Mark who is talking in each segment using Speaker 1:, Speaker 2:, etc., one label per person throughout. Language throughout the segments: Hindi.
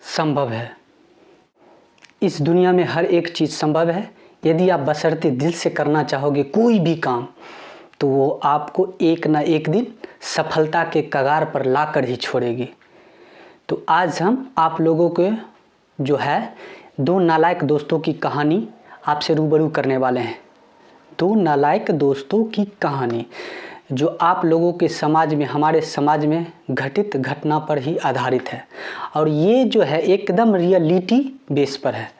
Speaker 1: संभव है। इस दुनिया में हर एक चीज़ संभव है। यदि आप बशर्ते दिल से करना चाहोगे कोई भी काम, तो वो आपको एक ना एक दिन सफलता के कगार पर लाकर ही छोड़ेगी। तो आज हम आप लोगों को जो है 2 नालायक दोस्तों की कहानी आपसे रूबरू करने वाले हैं। 2 नालायक दोस्तों की कहानी जो आप लोगों के समाज में, हमारे समाज में घटित घटना पर ही आधारित है, और ये जो है एकदम रियलिटी बेस पर है।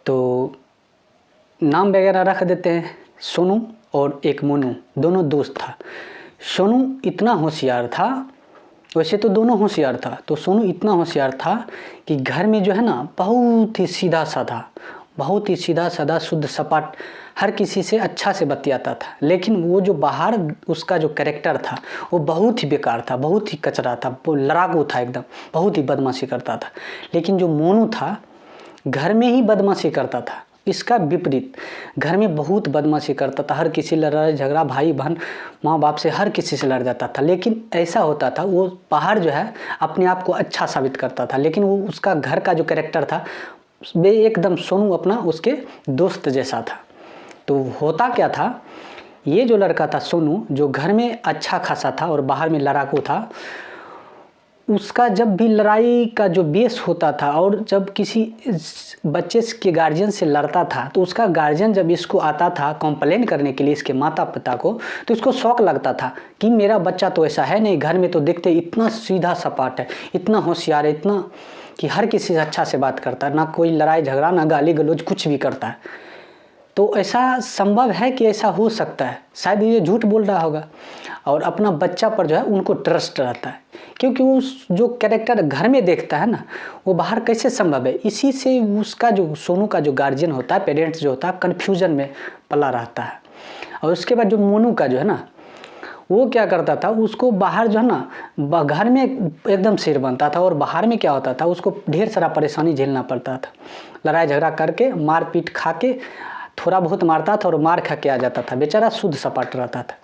Speaker 1: तो नाम वगैरह रख देते हैं। सोनू और एक मोनू, दोनों दोस्त था। सोनू इतना होशियार था, वैसे तो दोनों होशियार था, तो सोनू इतना होशियार था कि घर में जो है ना बहुत ही सीधा साधा शुद्ध सपाट, हर किसी से अच्छा से बतियाता था। लेकिन वो जो बाहर उसका जो कैरेक्टर था वो बहुत ही बेकार था, बहुत ही कचरा था, वो लड़ाकू था, एकदम बहुत ही बदमाशी करता था। लेकिन जो मोनू था घर में ही बदमाशी करता था, इसका विपरीत घर में बहुत बदमाशी करता था, हर किसी लड़ाई झगड़ा, भाई बहन माँ बाप से हर किसी से लड़ जाता था। लेकिन ऐसा होता था वो बाहर जो है अपने आप को अच्छा साबित करता था, लेकिन वो उसका घर का जो कैरेक्टर था वे एकदम सोनू अपना उसके दोस्त जैसा था। तो होता क्या था, ये जो लड़का था सोनू, जो घर में अच्छा खासा था और बाहर में लड़ाकू था, उसका जब भी लड़ाई का जो बेस होता था और जब किसी बच्चे के गार्जियन से लड़ता था, तो उसका गार्जियन जब इसको आता था कंप्लेन करने के लिए इसके माता पिता को, तो इसको शौक लगता था कि मेरा बच्चा तो ऐसा है नहीं, घर में तो देखते इतना सीधा सपाट है, इतना होशियार है, इतना कि हर किसी से अच्छा से बात करता है, ना कोई लड़ाई झगड़ा, ना गाली गलौज, कुछ भी करता है। तो ऐसा संभव है कि ऐसा हो सकता है, शायद ये झूठ बोल रहा होगा। और अपना बच्चा पर जो है उनको ट्रस्ट रहता है, क्योंकि उस जो कैरेक्टर घर में देखता है ना, वो बाहर कैसे संभव है। इसी से उसका जो सोनू का जो गार्जियन होता है, पेरेंट्स जो होता है, कन्फ्यूजन में पला रहता है। और उसके बाद जो मोनू का जो है ना, वो क्या करता था, उसको बाहर जो है ना घर में एकदम सिर बनता था और बाहर में क्या होता था, उसको ढेर सारा परेशानी झेलना पड़ता था। लड़ाई झगड़ा करके, मार पीट खा के, थोड़ा बहुत मारता था और मार खा के आ जाता था, बेचारा शुद्ध सपाट रहता था।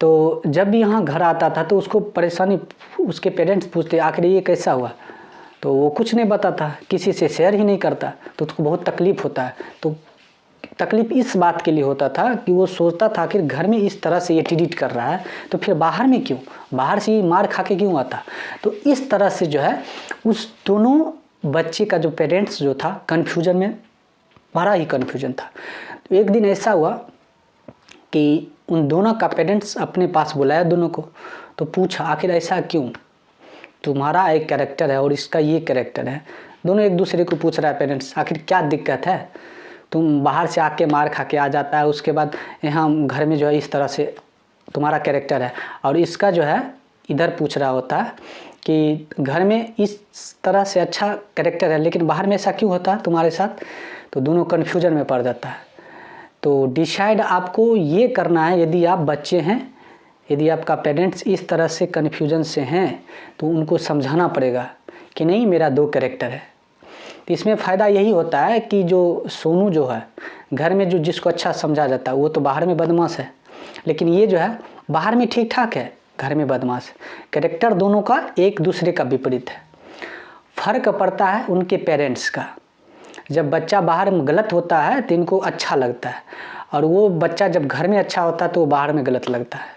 Speaker 1: तो जब भी यहाँ घर आता था तो उसको परेशानी, उसके पेरेंट्स पूछते आखिर ये कैसा हुआ, तो वो कुछ नहीं बताता, किसी से शेयर ही नहीं करता, तो उसको बहुत तकलीफ़ होता है। तो तकलीफ़ इस बात के लिए होता था कि वो सोचता था आखिर घर में इस तरह से ये ट्रीट कर रहा है, तो फिर बाहर में क्यों, बाहर से ही मार खा के क्यों आता। तो इस तरह से जो है उस दोनों बच्चे का जो पेरेंट्स जो था कन्फ्यूजन में, बड़ा ही कन्फ्यूजन था। तो एक दिन ऐसा हुआ कि उन दोनों का पेरेंट्स अपने पास बुलाया दोनों को, तो पूछा आखिर ऐसा क्यों, तुम्हारा एक कैरेक्टर है और इसका ये कैरेक्टर है। दोनों एक दूसरे को पूछ रहा है पेरेंट्स, आखिर क्या दिक्कत है, तुम बाहर से आके मार खा के आ जाता है, उसके बाद यहाँ घर में जो है इस तरह से तुम्हारा कैरेक्टर है, और इसका जो है इधर पूछ रहा होता है कि घर में इस तरह से अच्छा कैरेक्टर है, लेकिन बाहर में ऐसा क्यों होता है तुम्हारे साथ। तो दोनों कन्फ्यूजन में पड़ जाता है। तो डिसाइड आपको ये करना है, यदि आप बच्चे हैं, यदि आपका पेरेंट्स इस तरह से कन्फ्यूजन से हैं, तो उनको समझाना पड़ेगा कि नहीं मेरा 2 कैरेक्टर है। तो इसमें फ़ायदा यही होता है कि जो सोनू जो है घर में जो जिसको अच्छा समझा जाता है वो तो बाहर में बदमाश है, लेकिन ये जो है बाहर में ठीक ठाक है, घर में बदमाश। कैरेक्टर दोनों का एक दूसरे का विपरीत है। फ़र्क पड़ता है उनके पेरेंट्स का। जब बच्चा बाहर में गलत होता है तो इनको अच्छा लगता है, और वो बच्चा जब घर में अच्छा होता है तो वो बाहर में गलत लगता है।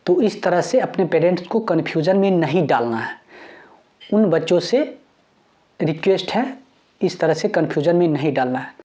Speaker 1: तो इस तरह से अपने पेरेंट्स को कन्फ्यूजन में नहीं डालना है। उन बच्चों से रिक्वेस्ट है, इस तरह से कन्फ्यूजन में नहीं डालना है।